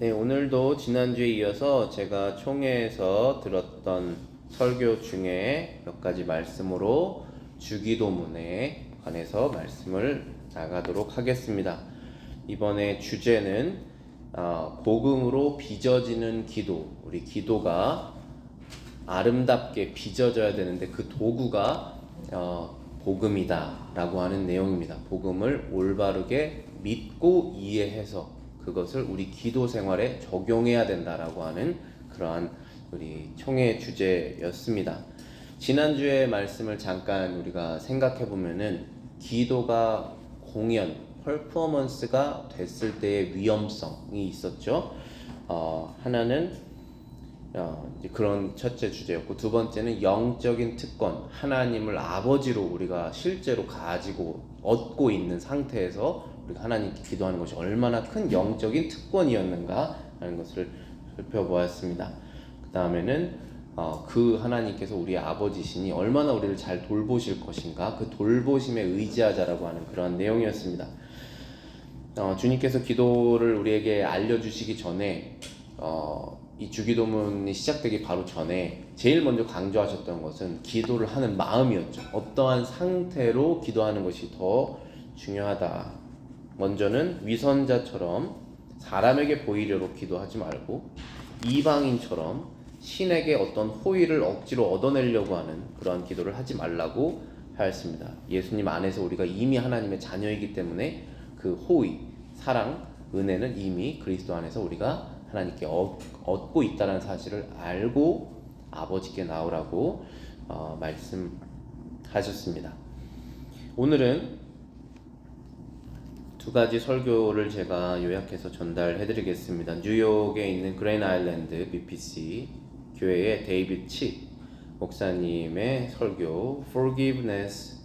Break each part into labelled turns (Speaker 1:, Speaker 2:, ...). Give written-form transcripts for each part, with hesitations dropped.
Speaker 1: 네, 오늘도 지난주에 이어서 제가 총회에서 들었던 설교 중에 몇 가지 말씀으로 주기도문에 관해서 말씀을 나가도록 하겠습니다. 이번에 주제는 복음으로 빚어지는 기도. 우리 기도가 아름답게 빚어져야 되는데 그 도구가 복음이다 라고 하는 내용입니다. 복음을 올바르게 믿고 이해해서 그것을 우리 기도 생활에 적용해야 된다라고 하는 그러한 우리 총회 주제였습니다. 지난주에 말씀을 잠깐 우리가 생각해 보면은 기도가 공연, 퍼포먼스가 됐을 때의 위험성이 있었죠. 하나는 이제 그런 첫째 주제였고, 두 번째는 영적인 특권, 하나님을 아버지로 우리가 실제로 가지고 얻고 있는 상태에서 우리가 하나님께 기도하는 것이 얼마나 큰 영적인 특권이었는가 하는 것을 살펴보았습니다. 그 다음에는 그 하나님께서 우리의 아버지시니 얼마나 우리를 잘 돌보실 것인가, 그 돌보심에 의지하자라고 하는 그런 내용이었습니다. 주님께서 기도를 우리에게 알려주시기 전에 이 주기도문이 시작되기 바로 전에 제일 먼저 강조하셨던 것은 기도를 하는 마음이었죠. 어떠한 상태로 기도하는 것이 더 중요하다. 먼저는 위선자처럼 사람에게 보이려고 기도하지 말고 이방인처럼 신에게 어떤 호의를 억지로 얻어내려고 하는 그러한 기도를 하지 말라고 하였습니다. 예수님 안에서 우리가 이미 하나님의 자녀이기 때문에 그 호의, 사랑, 은혜는 이미 그리스도 안에서 우리가 하나님께 얻고 있다는 사실을 알고 아버지께 나오라고 말씀하셨습니다. 오늘은 두 가지 설교를 제가 요약해서 전달해드리겠습니다. 뉴욕에 있는 그랜 아일랜드 BPC 교회의 데이비드 치 목사님의 설교 Forgiveness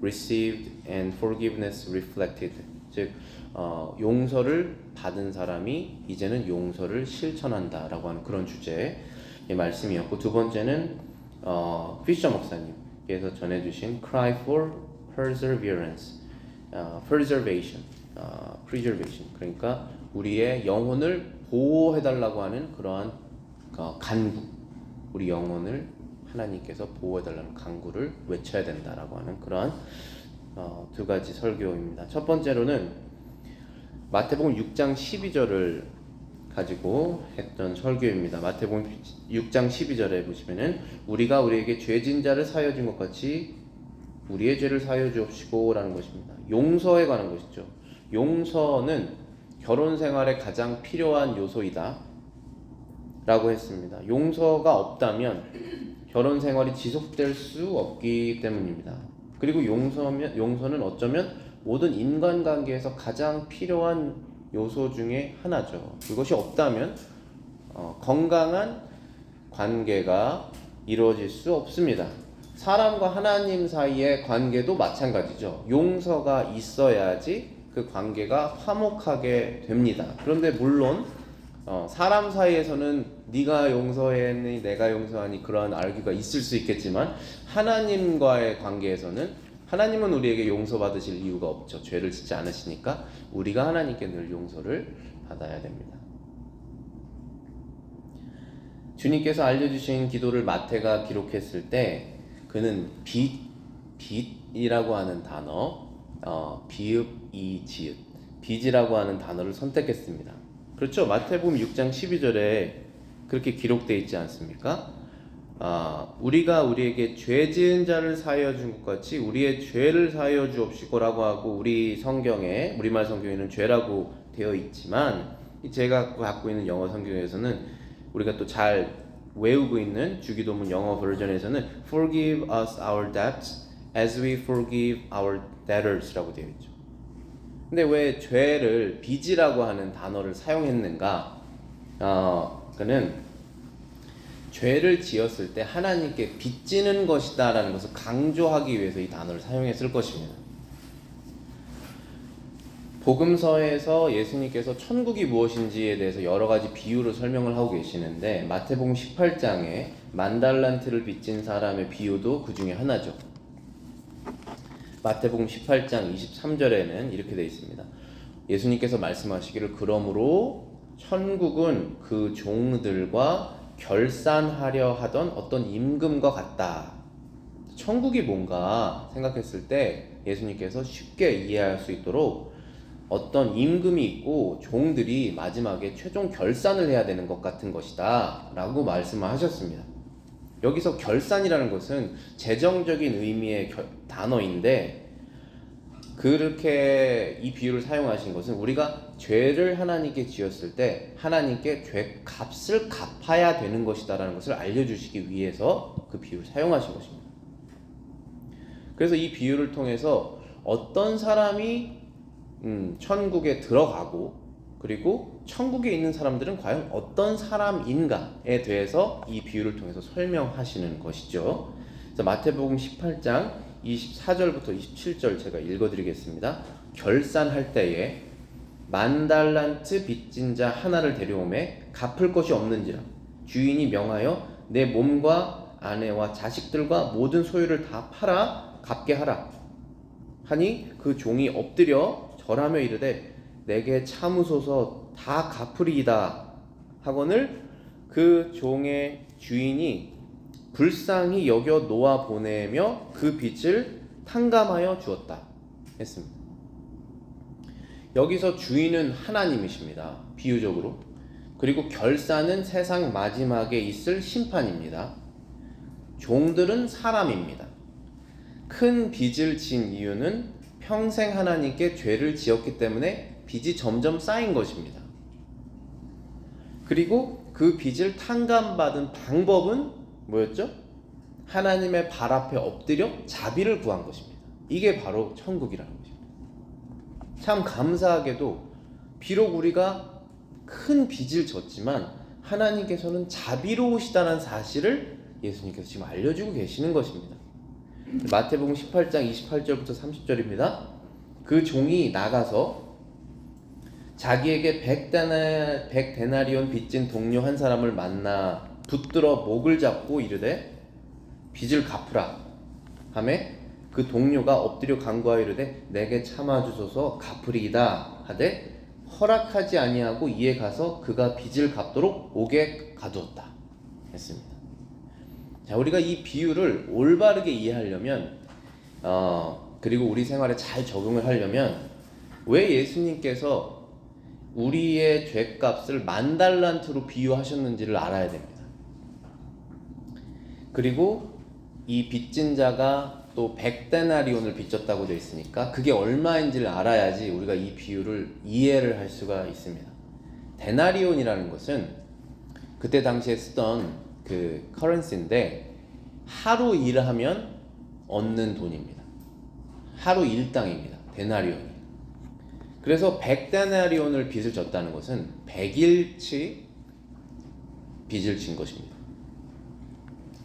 Speaker 1: Received and Forgiveness Reflected, 즉 용서를 받은 사람이 이제는 용서를 실천한다라고 하는 그런 주제의 말씀이었고, 두 번째는 피셔 목사님께서 전해주신 Cry for Perseverance, Preservation, 그러니까 우리의 영혼을 보호해달라고 하는 그러한 간구, 우리 영혼을 하나님께서 보호해달라는 간구를 외쳐야 된다라고 하는 그러한 두 가지 설교입니다. 첫 번째로는 마태복음 6장 12절을 가지고 했던 설교입니다. 마태복음 6장 12절에 보시면은 우리가 우리에게 죄진 자를 사하여 준 것 같이 우리의 죄를 사하여 주옵시고 라는 것입니다. 용서에 관한 것이죠. 용서는 결혼 생활에 가장 필요한 요소이다 라고 했습니다. 용서가 없다면 결혼 생활이 지속될 수 없기 때문입니다. 그리고 용서는 어쩌면 모든 인간관계에서 가장 필요한 요소 중에 하나죠. 그것이 없다면 건강한 관계가 이루어질 수 없습니다. 사람과 하나님 사이의 관계도 마찬가지죠. 용서가 있어야지 그 관계가 화목하게 됩니다. 그런데 물론 사람 사이에서는 네가 용서했니 내가 용서하니 그런 알기가 있을 수 있겠지만, 하나님과의 관계에서는 하나님은 우리에게 용서받으실 이유가 없죠. 죄를 짓지 않으시니까 우리가 하나님께 늘 용서를 받아야 됩니다. 주님께서 알려주신 기도를 마태가 기록했을 때 그는 빚이라고 하는 단어, 비읍, 이, 지읒, 빚이라고 하는 단어를 선택했습니다. 그렇죠. 마태복음 6장 12절에 그렇게 기록되어 있지 않습니까? 우리가 우리에게 죄 지은 자를 사하여 준 것 같이 우리의 죄를 사하여 주옵시고라고 하고, 우리 성경에, 우리말 성경에는 죄라고 되어 있지만 제가 갖고 있는 영어 성경에서는 우리가 또 잘 외우고 있는 주기도문 영어 버전에서는 Forgive us our debts as we forgive our debtors라고 되어 있죠. 근데 왜 죄를 빚이라고 하는 단어를 사용했는가? 그는 죄를 지었을 때 하나님께 빚지는 것이다 라는 것을 강조하기 위해서 이 단어를 사용했을 것입니다. 복음서에서 예수님께서 천국이 무엇인지에 대해서 여러 가지 비유로 설명을 하고 계시는데, 마태복음 18장에 만달란트를 빚진 사람의 비유도 그 중에 하나죠. 마태복음 18장 23절에는 이렇게 되어 있습니다. 예수님께서 말씀하시기를 그러므로 천국은 그 종들과 결산하려 하던 어떤 임금과 같다. 천국이 뭔가 생각했을 때 예수님께서 쉽게 이해할 수 있도록 어떤 임금이 있고 종들이 마지막에 최종 결산을 해야 되는 것 같은 것이다 라고 말씀을 하셨습니다. 여기서 결산이라는 것은 재정적인 의미의 단어인데, 그렇게 이 비유를 사용하신 것은 우리가 죄를 하나님께 지었을 때 하나님께 죄 값을 갚아야 되는 것이다 라는 것을 알려주시기 위해서 그 비유를 사용하신 것입니다. 그래서 이 비유를 통해서 어떤 사람이 천국에 들어가고, 그리고 천국에 있는 사람들은 과연 어떤 사람인가에 대해서 이 비유를 통해서 설명하시는 것이죠. 그래서 마태복음 18장 24절부터 27절 제가 읽어드리겠습니다. 결산할 때에 10,000달란트 빚진 자 하나를 데려오매 갚을 것이 없는지라 주인이 명하여 내 몸과 아내와 자식들과 모든 소유를 다 팔아 갚게 하라 하니 그 종이 엎드려 절하며 이르되 내게 참으소서 다 갚으리이다 하거늘 그 종의 주인이 불쌍히 여겨 놓아 보내며 그 빚을 탕감하여 주었다 했습니다. 여기서 주인은 하나님이십니다. 비유적으로. 그리고 결산은 세상 마지막에 있을 심판입니다. 종들은 사람입니다. 큰 빚을 진 이유는 평생 하나님께 죄를 지었기 때문에 빚이 점점 쌓인 것입니다. 그리고 그 빚을 탕감받은 방법은 뭐였죠? 하나님의 발 앞에 엎드려 자비를 구한 것입니다. 이게 바로 천국이라는 것입니다. 참 감사하게도 비록 우리가 큰 빚을 졌지만 하나님께서는 자비로우시다는 사실을 예수님께서 지금 알려주고 계시는 것입니다. 마태복음 18장 28절부터 30절입니다. 그 종이 나가서 자기에게 100데나리온 빚진 동료 한 사람을 만나 붙들어 목을 잡고 이르되 빚을 갚으라 하매 그 동료가 엎드려 간구하여 이르되 내게 참아주소서 갚으리이다 하되 허락하지 아니하고 이에 가서 그가 빚을 갚도록 옥에 가두었다 했습니다. 자, 우리가 이 비유를 올바르게 이해하려면 그리고 우리 생활에 잘 적용을 하려면 왜 예수님께서 우리의 죄값을 10,000달란트로 비유하셨는지를 알아야 됩니다. 그리고 이 빚진 자가 또 100데나리온을 빚졌다고 되어 있으니까 그게 얼마인지를 알아야지 우리가 이 비유를 이해를 할 수가 있습니다. 데나리온이라는 것은 그때 당시에 쓰던 그 커런시인데 하루 일하면 얻는 돈입니다. 하루 일당입니다. 데나리온이. 그래서 100데나리온을 빚을 졌다는 것은 100일치 빚을 진 것입니다.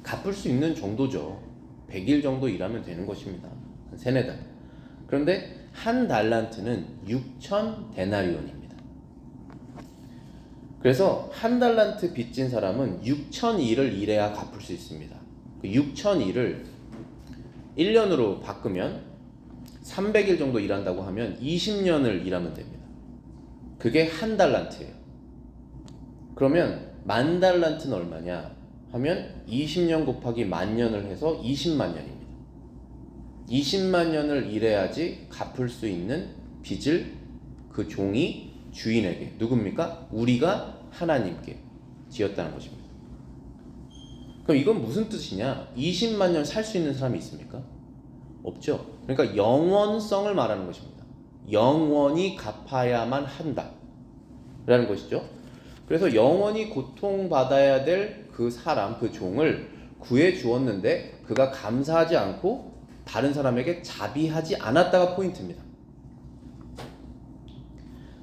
Speaker 1: 갚을 수 있는 정도죠. 100일 정도 일하면 되는 것입니다. 한 3-4달. 그런데 한 달란트는 6,000데나리온입니다. 그래서 한 달란트 빚진 사람은 6,000일을 일해야 갚을 수 있습니다. 그 6,000일을 1년으로 바꾸면 300일 정도 일한다고 하면 20년을 일하면 됩니다. 그게 한 달란트예요. 그러면 10,000달란트는 얼마냐 하면 20년 곱하기 10,000년을 해서 20만 년입니다. 20만 년을 일해야지 갚을 수 있는 빚을 그 종이 주인에게, 누굽니까? 우리가 하나님께 지었다는 것입니다. 그럼 이건 무슨 뜻이냐? 20만 년 살 수 있는 사람이 있습니까? 없죠. 그러니까 영원성을 말하는 것입니다. 영원히 갚아야만 한다 라는 것이죠. 그래서 영원히 고통받아야 될 그 사람, 그 종을 구해 주었는데 그가 감사하지 않고 다른 사람에게 자비하지 않았다가 포인트입니다.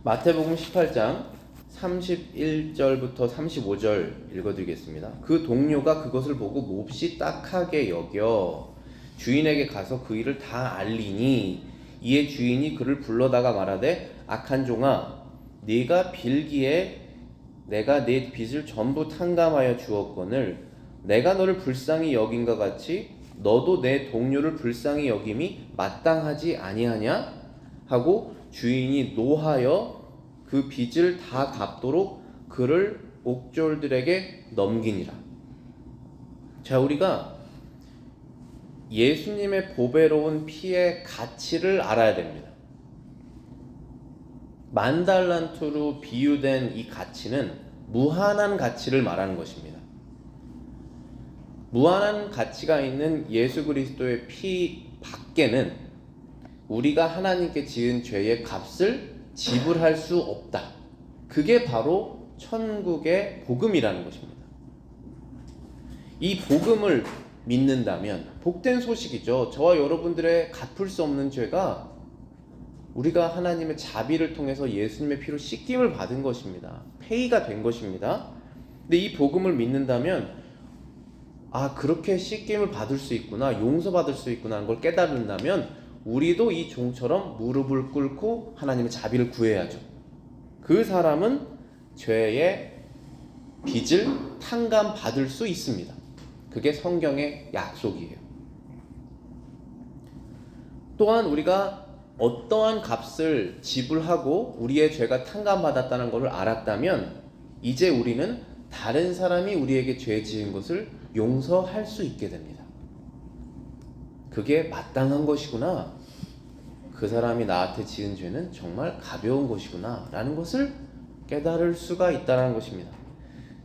Speaker 1: 마태복음 18장 31절부터 35절 읽어드리겠습니다. 그 동료가 그것을 보고 몹시 딱하게 여겨 주인에게 가서 그 일을 다 알리니 이에 주인이 그를 불러다가 말하되 악한 종아 네가 빌기에 내가 네 빚을 전부 탕감하여 주었거늘 내가 너를 불쌍히 여긴과 같이 너도 내 동료를 불쌍히 여김이 마땅하지 아니하냐 하고 주인이 노하여 그 빚을 다 갚도록 그를 옥졸들에게 넘기니라. 자, 우리가 예수님의 보배로운 피의 가치를 알아야 됩니다. 10,000달란트로 비유된 이 가치는 무한한 가치를 말하는 것입니다. 무한한 가치가 있는 예수 그리스도의 피 밖에는 우리가 하나님께 지은 죄의 값을 지불할 수 없다. 그게 바로 천국의 복음이라는 것입니다. 이 복음을 믿는다면 복된 소식이죠. 저와 여러분들의 갚을 수 없는 죄가 우리가 하나님의 자비를 통해서 예수님의 피로 씻김을 받은 것입니다. 페이가 된 것입니다. 근데 이 복음을 믿는다면 그렇게 씻김을 받을 수 있구나, 용서받을 수 있구나 하는 걸 깨달는다면 우리도 이 종처럼 무릎을 꿇고 하나님의 자비를 구해야죠. 그 사람은 죄의 빚을 탕감받을 수 있습니다. 그게 성경의 약속이에요. 또한 우리가 어떠한 값을 지불하고 우리의 죄가 탕감받았다는 것을 알았다면 이제 우리는 다른 사람이 우리에게 죄 지은 것을 용서할 수 있게 됩니다. 그게 마땅한 것이구나, 그 사람이 나한테 지은 죄는 정말 가벼운 것이구나 라는 것을 깨달을 수가 있다는 것입니다.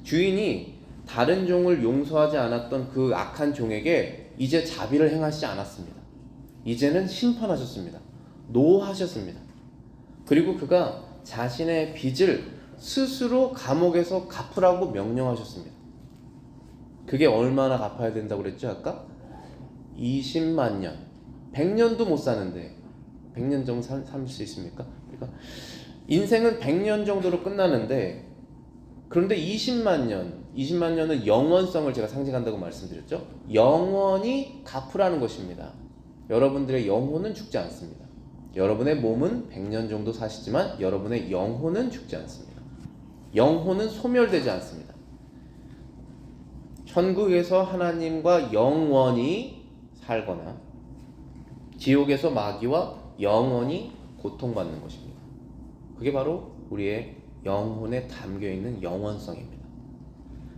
Speaker 1: 주인이 다른 종을 용서하지 않았던 그 악한 종에게 이제 자비를 행하시지 않았습니다. 이제는 심판하셨습니다. 노하셨습니다. 그리고 그가 자신의 빚을 스스로 감옥에서 갚으라고 명령하셨습니다. 그게 얼마나 갚아야 된다고 그랬죠 아까? 20만 년. 100년도 못 사는데 100년 정도 살 수 있습니까? 그러니까 인생은 100년 정도로 끝나는데, 그런데 20만 년은 영원성을 제가 상징한다고 말씀드렸죠. 영원히 갚으라는 것입니다. 여러분들의 영혼은 죽지 않습니다. 여러분의 몸은 100년 정도 사시지만 여러분의 영혼은 죽지 않습니다. 영혼은 소멸되지 않습니다. 천국에서 하나님과 영원히 살거나 지옥에서 마귀와 영원히 고통받는 것입니다. 그게 바로 우리의 영혼에 담겨있는 영원성입니다.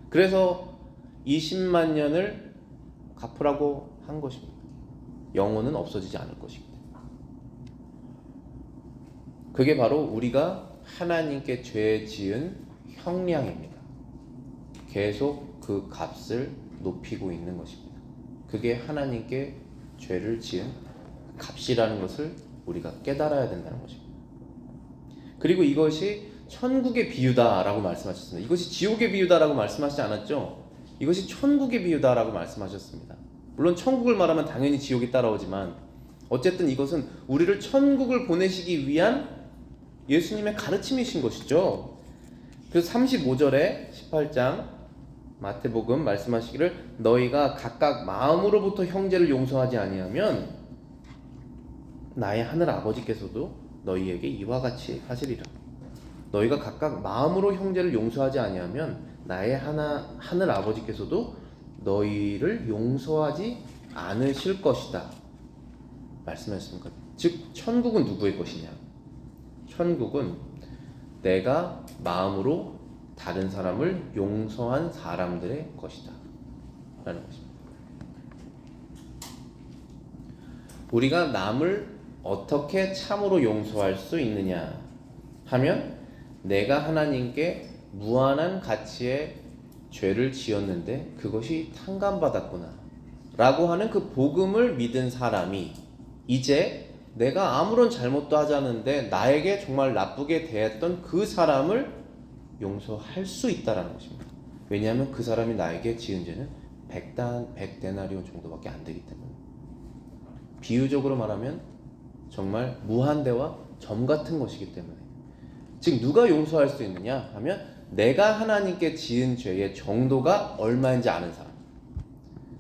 Speaker 1: 그래서 20만 년을 갚으라고 한 것입니다. 영혼은 없어지지 않을 것입니다. 그게 바로 우리가 하나님께 죄 지은 형량입니다. 계속 그 값을 높이고 있는 것입니다. 그게 하나님께 죄를 지은 값이라는 것을 우리가 깨달아야 된다는 것입니다. 그리고 이것이 천국의 비유다라고 말씀하셨습니다. 이것이 지옥의 비유다라고 말씀하시지 않았죠? 이것이 천국의 비유다라고 말씀하셨습니다. 물론 천국을 말하면 당연히 지옥이 따라오지만 어쨌든 이것은 우리를 천국을 보내시기 위한 예수님의 가르침이신 것이죠. 그래서 35절에 18장 마태복음 말씀하시기를 너희가 각각 마음으로부터 형제를 용서하지 아니하면 나의 하늘 아버지께서도 너희에게 이와 같이 하시리라. 너희가 각각 마음으로 형제를 용서하지 아니하면 나의 하늘 아버지께서도 너희를 용서하지 않으실 것이다 말씀하셨습니다. 즉 천국은 누구의 것이냐? 천국은 내가 마음으로 다른 사람을 용서한 사람들의 것이다 라는 것입니다. 우리가 남을 어떻게 참으로 용서할 수 있느냐 하면 내가 하나님께 무한한 가치의 죄를 지었는데 그것이 탕감받았구나 라고 하는 그 복음을 믿은 사람이 이제 내가 아무런 잘못도 하지 않았는데 나에게 정말 나쁘게 대했던 그 사람을 용서할 수 있다는 것입니다. 왜냐하면 그 사람이 나에게 지은 죄는 100데나리온 정도밖에 안 되기 때문에. 비유적으로 말하면 정말 무한대와 점 같은 것이기 때문에. 즉 누가 용서할 수 있느냐 하면 내가 하나님께 지은 죄의 정도가 얼마인지 아는 사람,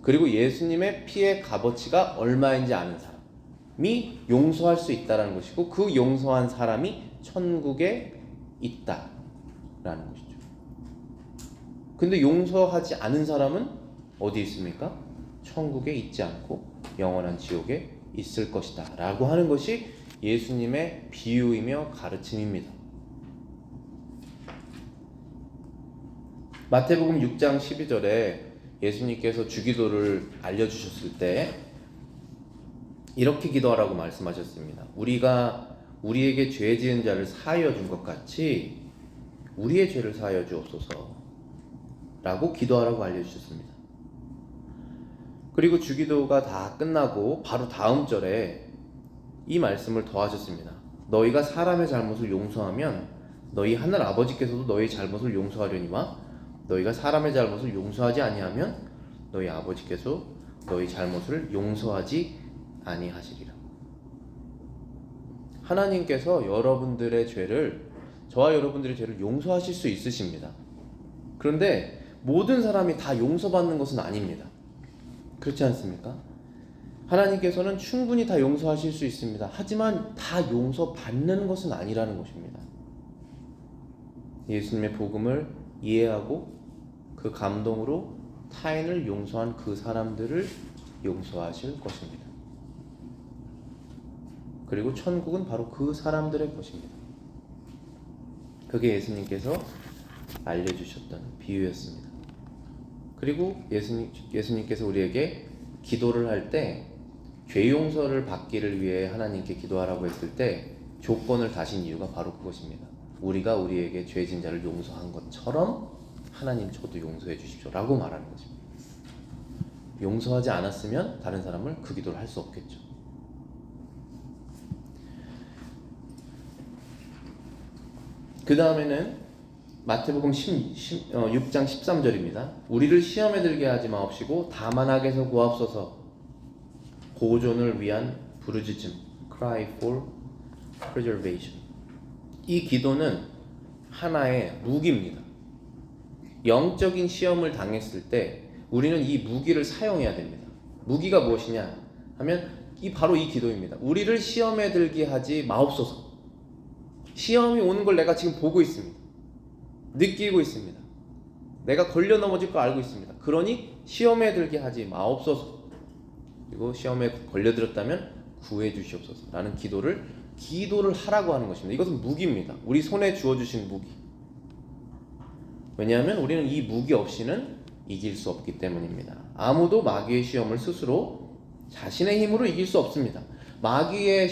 Speaker 1: 그리고 예수님의 피의 값어치가 얼마인지 아는 사람이 용서할 수 있다는 것이고, 그 용서한 사람이 천국에 있다라는 것이죠. 근데 용서하지 않은 사람은 어디 있습니까? 천국에 있지 않고 영원한 지옥에 있을 것이다 라고 하는 것이 예수님의 비유이며 가르침입니다. 마태복음 6장 12절에 예수님께서 주기도를 알려주셨을 때 이렇게 기도하라고 말씀하셨습니다. 우리가 우리에게 죄 지은 자를 사하여 준 것 같이 우리의 죄를 사하여 주옵소서 라고 기도하라고 알려주셨습니다. 그리고 주기도가 다 끝나고 바로 다음 절에 이 말씀을 더하셨습니다. 너희가 사람의 잘못을 용서하면 너희 하늘 아버지께서도 너희 잘못을 용서하려니와 너희가 사람의 잘못을 용서하지 아니하면 너희 아버지께서 너희 잘못을 용서하지 아니하시리라. 하나님께서 여러분들의 죄를, 저와 여러분들의 죄를 용서하실 수 있으십니다. 그런데 모든 사람이 다 용서받는 것은 아닙니다. 그렇지 않습니까? 하나님께서는 충분히 다 용서하실 수 있습니다. 하지만 다 용서받는 것은 아니라는 것입니다. 예수님의 복음을 이해하고 그 감동으로 타인을 용서한 그 사람들을 용서하실 것입니다. 그리고 천국은 바로 그 사람들의 것입니다. 그게 예수님께서 알려주셨던 비유였습니다. 그리고 예수님께서 우리에게 기도를 할 때 죄 용서를 받기를 위해 하나님께 기도하라고 했을 때 조건을 다신 이유가 바로 그것입니다. 우리가 우리에게 죄 진 자를 용서한 것처럼 하나님 저도 용서해 주십시오 라고 말하는 것입니다. 용서하지 않았으면 다른 사람을 그 기도를 할 수 없겠죠. 그 다음에는 마태복음 6장 13절입니다. 우리를 시험에 들게 하지 마옵시고 다만 악에서 구하옵소서. 보존을 위한 부르짖음, cry for preservation. 이 기도는 하나의 무기입니다. 영적인 시험을 당했을 때 우리는 이 무기를 사용해야 됩니다. 무기가 무엇이냐 하면 바로 이 기도입니다. 우리를 시험에 들게 하지 마옵소서. 시험이 오는 걸 내가 지금 보고 있습니다. 느끼고 있습니다. 내가 걸려 넘어질 거 알고 있습니다. 그러니 시험에 들게 하지 마옵소서. 그리고 시험에 걸려들었다면 구해 주시옵소서 라는 기도를 하라고 하는 것입니다. 이것은 무기입니다. 우리 손에 주어주신 무기. 왜냐하면 우리는 이 무기 없이는 이길 수 없기 때문입니다. 아무도 마귀의 시험을 스스로 자신의 힘으로 이길 수 없습니다. 마귀의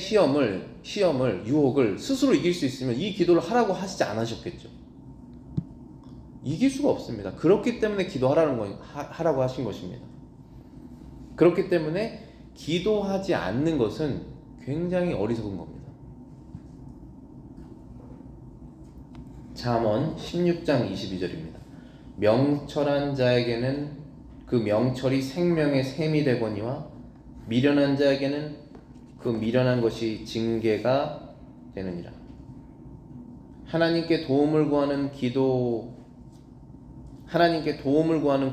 Speaker 1: 유혹을 스스로 이길 수 있으면 이 기도를 하라고 하시지 않으셨겠죠. 이길 수가 없습니다. 그렇기 때문에 하라고 하신 것입니다. 그렇기 때문에 기도하지 않는 것은 굉장히 어리석은 겁니다. 잠언 16장 22절입니다. 명철한 자에게는 그 명철이 생명의 샘이 되거니와 미련한 자에게는 그 미련한 것이 징계가 되느니라. 하나님께 도움을 구하는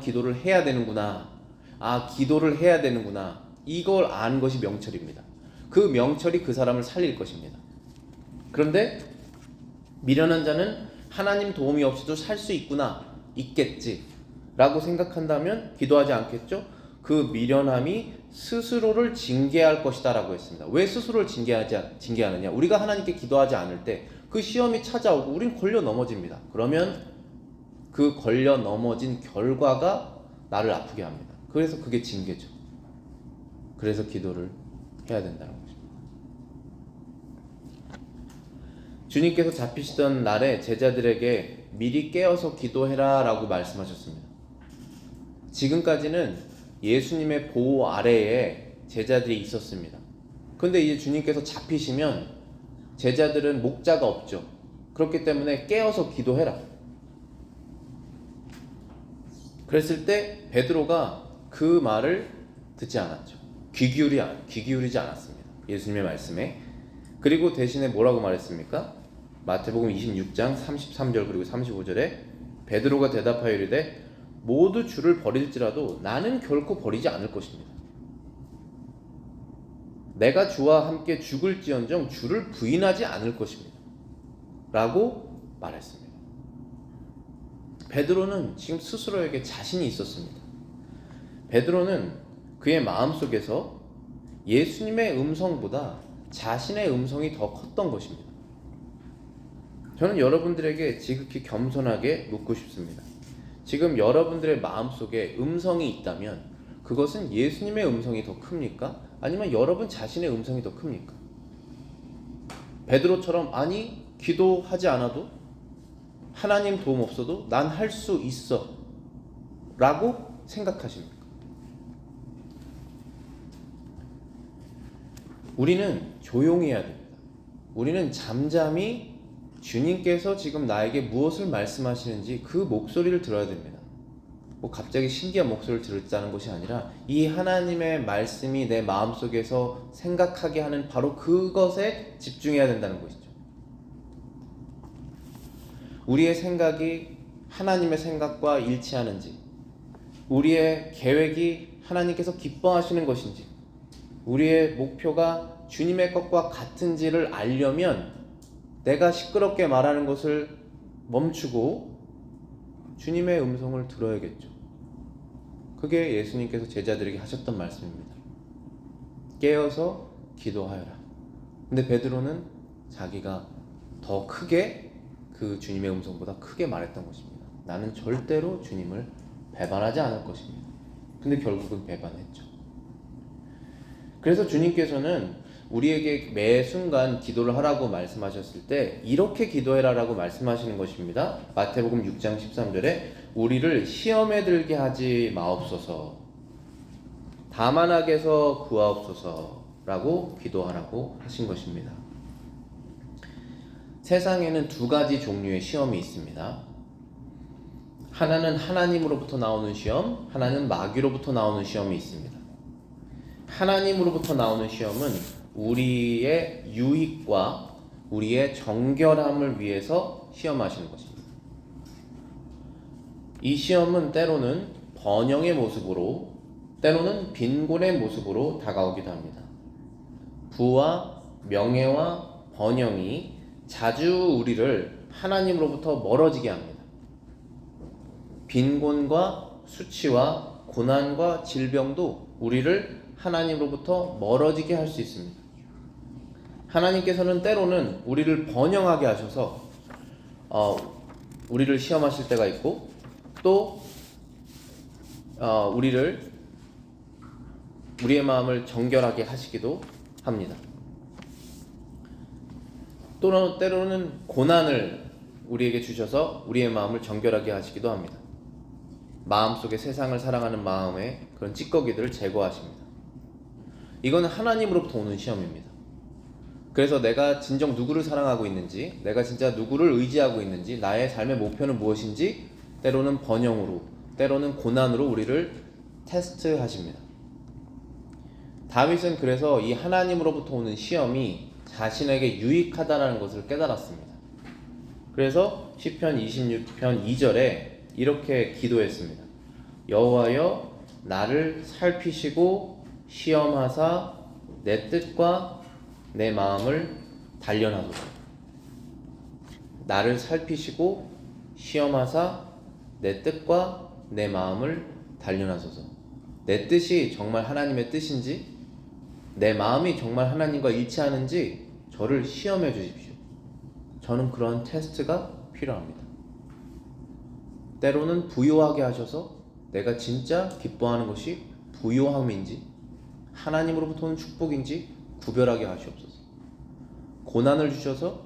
Speaker 1: 기도를 해야 되는구나. 기도를 해야 되는구나. 이걸 아는 것이 명철입니다. 그 명철이 그 사람을 살릴 것입니다. 그런데 미련한 자는 하나님 도움이 없이도 살 수 있겠지 라고 생각한다면 기도하지 않겠죠? 그 미련함이 스스로를 징계할 것이다 라고 했습니다. 왜 스스로를 징계하느냐? 우리가 하나님께 기도하지 않을 때 그 시험이 찾아오고 우린 걸려 넘어집니다. 그러면 그 걸려 넘어진 결과가 나를 아프게 합니다. 그래서 그게 징계죠. 그래서 기도를 해야 된다는 것입니다. 주님께서 잡히시던 날에 제자들에게 미리 깨어서 기도해라 라고 말씀하셨습니다. 지금까지는 예수님의 보호 아래에 제자들이 있었습니다. 그런데 이제 주님께서 잡히시면 제자들은 목자가 없죠. 그렇기 때문에 깨어서 기도해라. 그랬을 때 베드로가 그 말을 듣지 않았죠. 귀 기울이지 않았습니다. 예수님의 말씀에. 그리고 대신에 뭐라고 말했습니까? 마태복음 26장 33절 그리고 35절에 베드로가 대답하여 이르되 모두 주를 버릴지라도 나는 결코 버리지 않을 것입니다. 내가 주와 함께 죽을지언정 주를 부인하지 않을 것입니다. 라고 말했습니다. 베드로는 지금 스스로에게 자신이 있었습니다. 베드로는 그의 마음속에서 예수님의 음성보다 자신의 음성이 더 컸던 것입니다. 저는 여러분들에게 지극히 겸손하게 묻고 싶습니다. 지금 여러분들의 마음속에 음성이 있다면 그것은 예수님의 음성이 더 큽니까? 아니면 여러분 자신의 음성이 더 큽니까? 베드로처럼 아니 기도하지 않아도 하나님 도움 없어도 난 할 수 있어 라고 생각하십니까? 우리는 조용히 해야 됩니다. 우리는 잠잠히 주님께서 지금 나에게 무엇을 말씀하시는지 그 목소리를 들어야 됩니다. 뭐 갑자기 신기한 목소리를 들었다는 것이 아니라 이 하나님의 말씀이 내 마음속에서 생각하게 하는 바로 그것에 집중해야 된다는 것이죠. 우리의 생각이 하나님의 생각과 일치하는지, 우리의 계획이 하나님께서 기뻐하시는 것인지, 우리의 목표가 주님의 것과 같은지를 알려면 내가 시끄럽게 말하는 것을 멈추고 주님의 음성을 들어야겠죠. 그게 예수님께서 제자들에게 하셨던 말씀입니다. 깨어서 기도하여라. 근데 베드로는 자기가 더 크게 그 주님의 음성보다 크게 말했던 것입니다. 나는 절대로 주님을 배반하지 않을 것입니다. 근데 결국은 배반했죠. 그래서 주님께서는 우리에게 매 순간 기도를 하라고 말씀하셨을 때 이렇게 기도해라 라고 말씀하시는 것입니다. 마태복음 6장 13절에 우리를 시험에 들게 하지 마옵소서, 다만 악에서 구하옵소서 라고 기도하라고 하신 것입니다. 세상에는 두 가지 종류의 시험이 있습니다. 하나는 하나님으로부터 나오는 시험, 하나는 마귀로부터 나오는 시험이 있습니다. 하나님으로부터 나오는 시험은 우리의 유익과 우리의 정결함을 위해서 시험하시는 것입니다. 이 시험은 때로는 번영의 모습으로, 때로는 빈곤의 모습으로 다가오기도 합니다. 부와 명예와 번영이 자주 우리를 하나님으로부터 멀어지게 합니다. 빈곤과 수치와 고난과 질병도 우리를 하나님으로부터 멀어지게 할 수 있습니다. 하나님께서는 때로는 우리를 번영하게 하셔서 우리를 시험하실 때가 있고, 또 우리의 마음을 정결하게 하시기도 합니다. 또는 때로는 고난을 우리에게 주셔서 우리의 마음을 정결하게 하시기도 합니다. 마음속에 세상을 사랑하는 마음의 그런 찌꺼기들을 제거하십니다. 이거는 하나님으로부터 오는 시험입니다. 그래서 내가 진정 누구를 사랑하고 있는지, 내가 진짜 누구를 의지하고 있는지, 나의 삶의 목표는 무엇인지 때로는 번영으로, 때로는 고난으로 우리를 테스트하십니다. 다윗은 그래서 이 하나님으로부터 오는 시험이 자신에게 유익하다는 것을 깨달았습니다. 그래서 시편 26편 2절에 이렇게 기도했습니다. 여호와여 나를 살피시고 시험하사 내 뜻과 내 마음을 단련하소서. 나를 살피시고 시험하사 내 뜻과 내 마음을 단련하소서. 내 뜻이 정말 하나님의 뜻인지, 내 마음이 정말 하나님과 일치하는지 저를 시험해 주십시오. 저는 그런 테스트가 필요합니다. 때로는 부요하게 하셔서 내가 진짜 기뻐하는 것이 부요함인지 하나님으로부터 오는 축복인지 구별하게 하시옵소서. 고난을 주셔서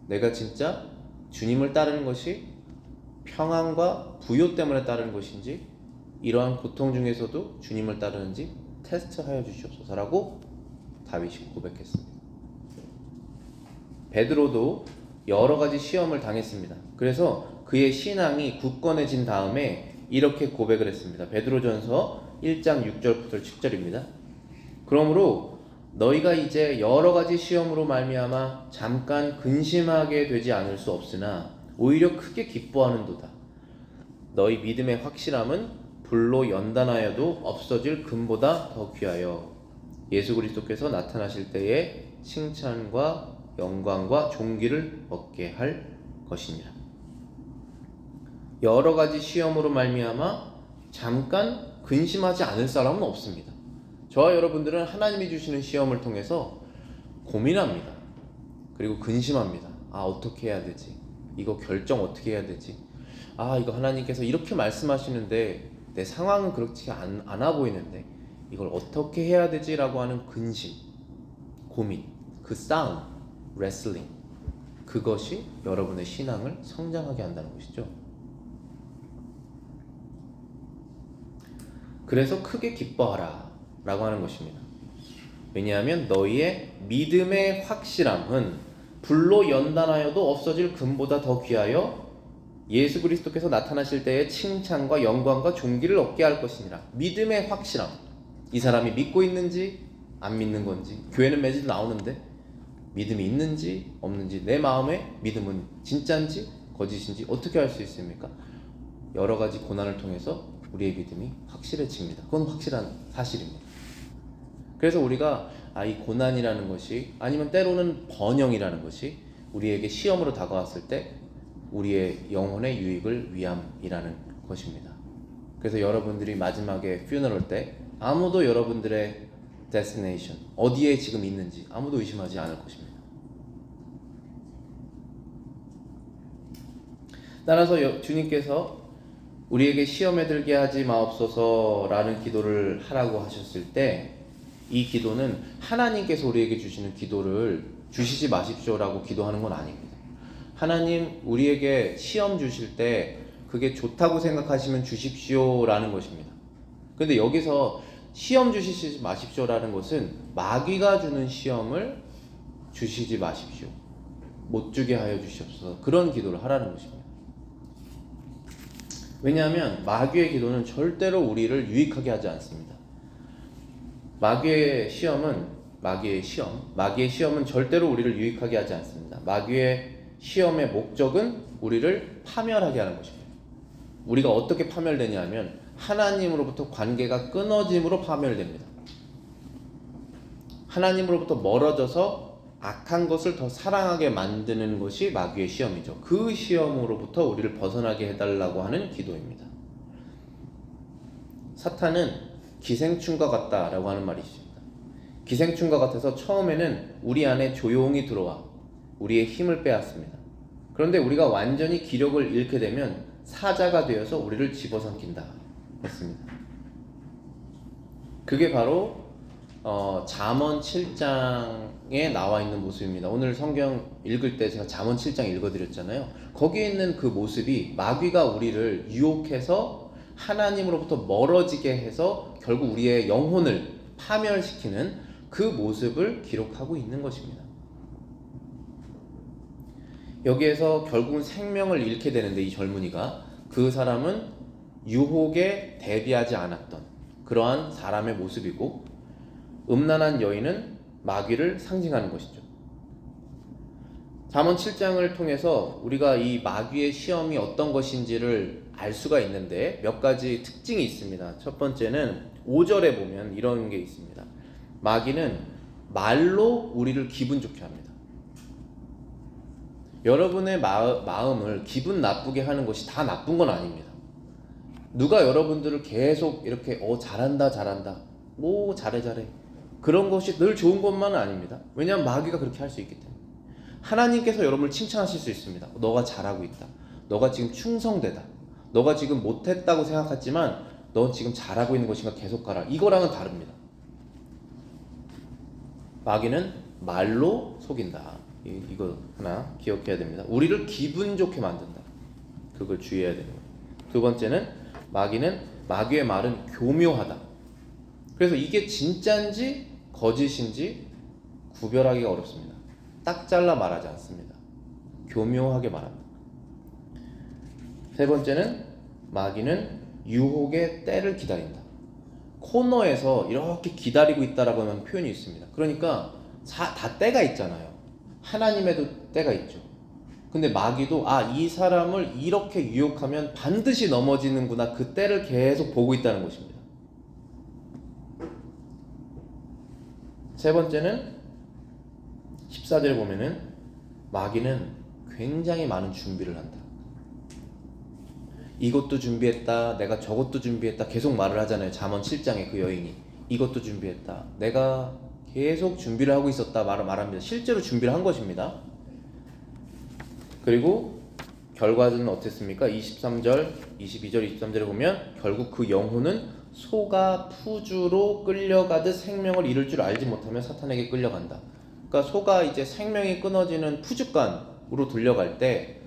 Speaker 1: 내가 진짜 주님을 따르는 것이 평안과 부요 때문에 따르는 것인지, 이러한 고통 중에서도 주님을 따르는지 테스트하여 주시옵소서라고 다윗이 고백했습니다. 베드로도 여러 가지 시험을 당했습니다. 그래서 그의 신앙이 굳건해진 다음에 이렇게 고백을 했습니다. 베드로전서 1장 6절부터 10절입니다. 그러므로 너희가 이제 여러 가지 시험으로 말미암아 잠깐 근심하게 되지 않을 수 없으나 오히려 크게 기뻐하는도다. 너희 믿음의 확실함은 불로 연단하여도 없어질 금보다 더 귀하여 예수 그리스도께서 나타나실 때에 칭찬과 영광과 존귀를 얻게 할 것이니라. 여러 가지 시험으로 말미암아 잠깐 근심하지 않을 사람은 없습니다. 저와 여러분들은 하나님이 주시는 시험을 통해서 고민합니다. 그리고 근심합니다. 어떻게 해야 되지? 이거 결정 어떻게 해야 되지? 이거 하나님께서 이렇게 말씀하시는데 내 상황은 그렇지 않아 보이는데 이걸 어떻게 해야 되지라고 하는 근심, 고민, 그 싸움, 레슬링, 그것이 여러분의 신앙을 성장하게 한다는 것이죠. 그래서 크게 기뻐하라 라고 하는 것입니다. 왜냐하면 너희의 믿음의 확실함은 불로 연단하여도 없어질 금보다 더 귀하여 예수 그리스도께서 나타나실 때의 칭찬과 영광과 존귀를 얻게 할 것이니라. 믿음의 확실함, 이 사람이 믿고 있는지 안 믿는 건지, 교회는 매주 나오는데 믿음이 있는지 없는지, 내 마음에 믿음은 진짜인지 거짓인지 어떻게 알 수 있습니까? 여러 가지 고난을 통해서 우리의 믿음이 확실해집니다. 그건 확실한 사실입니다. 그래서 우리가 이 고난이라는 것이, 아니면 때로는 번영이라는 것이 우리에게 시험으로 다가왔을 때 우리의 영혼의 유익을 위함이라는 것입니다. 그래서 여러분들이 마지막에 퓨너럴 때 아무도 여러분들의 데스티네이션, 어디에 지금 있는지 아무도 의심하지 않을 것입니다. 따라서 주님께서 우리에게 시험에 들게 하지 마옵소서라는 기도를 하라고 하셨을 때, 이 기도는 하나님께서 우리에게 주시는 기도를 주시지 마십시오라고 기도하는 건 아닙니다. 하나님 우리에게 시험 주실 때 그게 좋다고 생각하시면 주십시오라는 것입니다. 그런데 여기서 시험 주시지 마십시오라는 것은 마귀가 주는 시험을 주시지 마십시오, 못 주게 하여 주시옵소서, 그런 기도를 하라는 것입니다. 왜냐하면 마귀의 기도는 절대로 우리를 유익하게 하지 않습니다. 마귀의 시험은 절대로 우리를 유익하게 하지 않습니다. 마귀의 시험의 목적은 우리를 파멸하게 하는 것입니다. 우리가 어떻게 파멸되냐면 하나님으로부터 관계가 끊어짐으로 파멸됩니다. 하나님으로부터 멀어져서 악한 것을 더 사랑하게 만드는 것이 마귀의 시험이죠. 그 시험으로부터 우리를 벗어나게 해달라고 하는 기도입니다. 사탄은 기생충과 같다라고 하는 말이 있습니다. 기생충과 같아서 처음에는 우리 안에 조용히 들어와 우리의 힘을 빼앗습니다. 그런데 우리가 완전히 기력을 잃게 되면 사자가 되어서 우리를 집어삼킨다 했습니다. 그게 바로 잠언 7장에 나와 있는 모습입니다. 오늘 성경 읽을 때 제가 잠언 7장 읽어드렸잖아요. 거기에 있는 그 모습이 마귀가 우리를 유혹해서 하나님으로부터 멀어지게 해서 결국 우리의 영혼을 파멸시키는 그 모습을 기록하고 있는 것입니다. 여기에서 결국은 생명을 잃게 되는데, 이 젊은이가, 그 사람은 유혹에 대비하지 않았던 그러한 사람의 모습이고, 음란한 여인은 마귀를 상징하는 것이죠. 잠언 7장을 통해서 우리가 이 마귀의 시험이 어떤 것인지를 알 수가 있는데 몇 가지 특징이 있습니다. 첫 번째는 5절에 보면 이런 게 있습니다. 마귀는 말로 우리를 기분 좋게 합니다. 여러분의 마음을 기분 나쁘게 하는 것이 다 나쁜 건 아닙니다. 누가 여러분들을 계속 이렇게 잘한다 잘해 그런 것이 늘 좋은 것만은 아닙니다. 왜냐하면 마귀가 그렇게 할 수 있기 때문에. 하나님께서 여러분을 칭찬하실 수 있습니다. 너가 잘하고 있다, 너가 지금 충성되다, 너가 지금 못했다고 생각했지만 너 지금 잘하고 있는 것인가, 계속 가라, 이거랑은 다릅니다. 마귀는 말로 속인다. 이거 하나 기억해야 됩니다. 우리를 기분 좋게 만든다. 그걸 주의해야 됩니다. 두 번째는 마귀의 말은 교묘하다. 그래서 이게 진짜인지 거짓인지 구별하기가 어렵습니다. 딱 잘라 말하지 않습니다. 교묘하게 말합니다. 세 번째는 마귀는 유혹의 때를 기다린다. 코너에서 이렇게 기다리고 있다라고 하는 표현이 있습니다. 그러니까 다 때가 있잖아요. 하나님에도 때가 있죠. 근데 마귀도 이 사람을 이렇게 유혹하면 반드시 넘어지는구나, 그 때를 계속 보고 있다는 것입니다. 세 번째는 14절에 보면은 마귀는 굉장히 많은 준비를 한다. 이것도 준비했다, 내가 저것도 준비했다, 계속 말을 하잖아요. 잠언 7장에 그 여인이 이것도 준비했다, 내가 계속 준비를 하고 있었다 말합니다. 실제로 준비를 한 것입니다. 그리고 결과는 어땠습니까? 23절, 22절, 23절에 보면 결국 그 영혼은 소가 푸주로 끌려가듯 생명을 잃을 줄 알지 못하며 사탄에게 끌려간다. 그러니까 소가 이제 생명이 끊어지는 푸주간으로 들려갈 때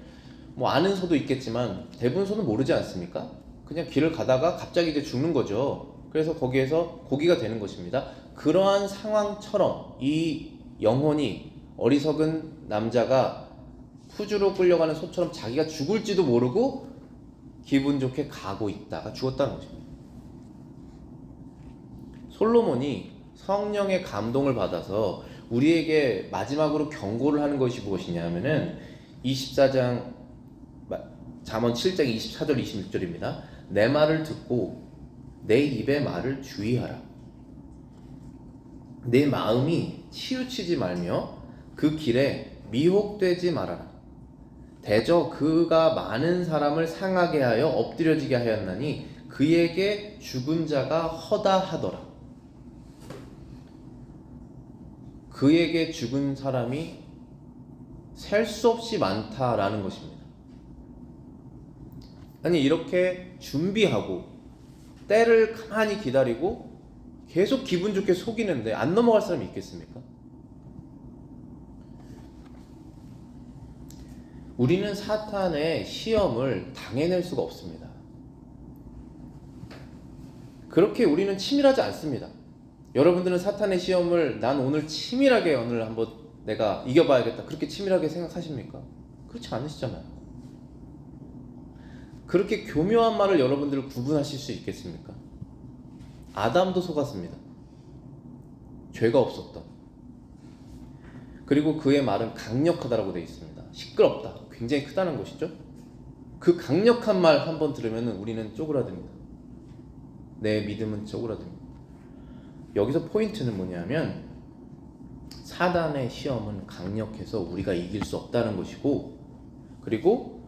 Speaker 1: 뭐 아는 소도 있겠지만 대부분 소는 모르지 않습니까? 그냥 길을 가다가 갑자기 이제 죽는 거죠. 그래서 거기에서 고기가 되는 것입니다. 그러한 상황처럼 이 영혼이 어리석은 남자가 푸주로 끌려가는 소처럼 자기가 죽을지도 모르고 기분 좋게 가고 있다가 죽었다는 것입니다. 솔로몬이 성령의 감동을 받아서 우리에게 마지막으로 경고를 하는 것이 무엇이냐면은 24장 잠언 7장 24절 26절입니다. 내 말을 듣고 내 입의 말을 주의하라. 내 마음이 치우치지 말며 그 길에 미혹되지 말아라. 대저 그가 많은 사람을 상하게 하여 엎드려지게 하였나니 그에게 죽은 자가 허다하더라. 그에게 죽은 사람이 셀 수 없이 많다라는 것입니다. 아니 이렇게 준비하고 때를 가만히 기다리고 계속 기분 좋게 속이는데 안 넘어갈 사람이 있겠습니까? 우리는 사탄의 시험을 당해낼 수가 없습니다. 그렇게 우리는 치밀하지 않습니다. 여러분들은 사탄의 시험을 난 오늘 치밀하게 오늘 한번 내가 이겨봐야겠다 그렇게 치밀하게 생각하십니까? 그렇지 않으시잖아요. 그렇게 교묘한 말을 여러분들 구분하실 수 있겠습니까? 아담도 속았습니다. 죄가 없었다. 그리고 그의 말은 강력하다라고 되어 있습니다. 시끄럽다. 굉장히 크다는 것이죠. 그 강력한 말 한번 들으면 우리는 쪼그라듭니다. 내 믿음은 쪼그라듭니다. 여기서 포인트는 뭐냐면 사단의 시험은 강력해서 우리가 이길 수 없다는 것이고, 그리고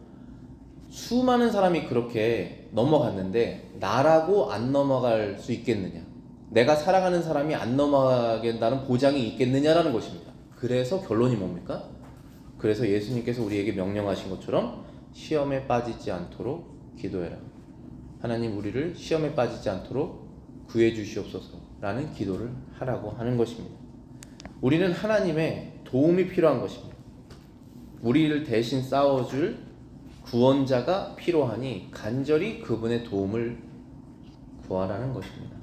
Speaker 1: 수많은 사람이 그렇게 넘어갔는데 나라고 안 넘어갈 수 있겠느냐, 내가 사랑하는 사람이 안 넘어가겠다는 보장이 있겠느냐라는 것입니다. 그래서 결론이 뭡니까? 그래서 예수님께서 우리에게 명령하신 것처럼 시험에 빠지지 않도록 기도해라. 하나님 우리를 시험에 빠지지 않도록 구해 주시옵소서라는 기도를 하라고 하는 것입니다. 우리는 하나님의 도움이 필요한 것입니다. 우리를 대신 싸워줄 구원자가 필요하니 간절히 그분의 도움을 구하라는 것입니다.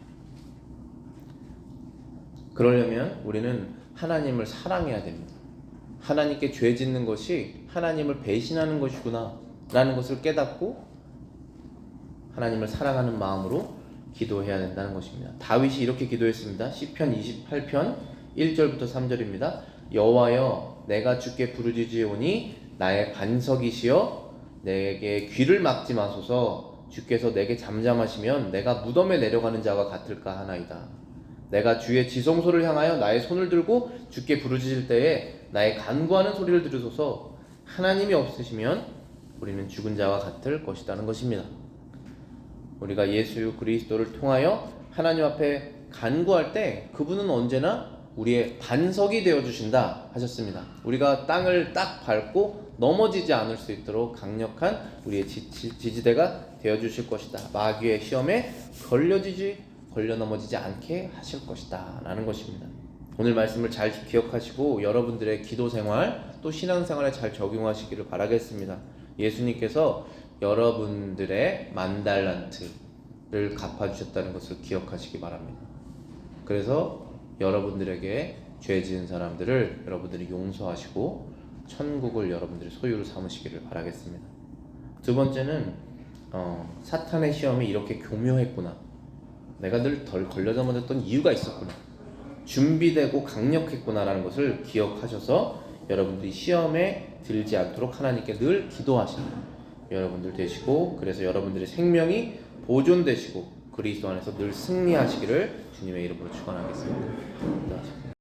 Speaker 1: 그러려면 우리는 하나님을 사랑해야 됩니다. 하나님께 죄 짓는 것이 하나님을 배신하는 것이구나 라는 것을 깨닫고 하나님을 사랑하는 마음으로 기도해야 된다는 것입니다. 다윗이 이렇게 기도했습니다. 시편 28편 1절부터 3절입니다. 여호와여 내가 주께 부르짖으오니 나의 반석이시여 내게 귀를 막지 마소서. 주께서 내게 잠잠하시면 내가 무덤에 내려가는 자와 같을까 하나이다. 내가 주의 지성소를 향하여 나의 손을 들고 주께 부르짖을 때에 나의 간구하는 소리를 들으소서. 하나님이 없으시면 우리는 죽은 자와 같을 것이라는 것입니다. 우리가 예수 그리스도를 통하여 하나님 앞에 간구할 때 그분은 언제나 우리의 반석이 되어주신다 하셨습니다. 우리가 땅을 딱 밟고 넘어지지 않을 수 있도록 강력한 우리의 지지대가 되어주실 것이다. 마귀의 시험에 걸려 넘어지지 않게 하실 것이다 라는 것입니다. 오늘 말씀을 잘 기억하시고 여러분들의 기도 생활 또 신앙 생활에 잘 적용하시기를 바라겠습니다. 예수님께서 여러분들의 10,000달란트를 갚아주셨다는 것을 기억하시기 바랍니다. 그래서 여러분들에게 죄 지은 사람들을 여러분들이 용서하시고 천국을 여러분들의 소유로 삼으시기를 바라겠습니다. 두 번째는 사탄의 시험이 이렇게 교묘했구나, 내가 늘 덜 걸려 넘어졌던 이유가 있었구나, 준비되고 강력했구나 라는 것을 기억하셔서 여러분들이 시험에 들지 않도록 하나님께 늘 기도하시는 여러분들 되시고, 그래서 여러분들의 생명이 보존되시고 그리스도 안에서 늘 승리하시기를 주님의 이름으로 축원하겠습니다.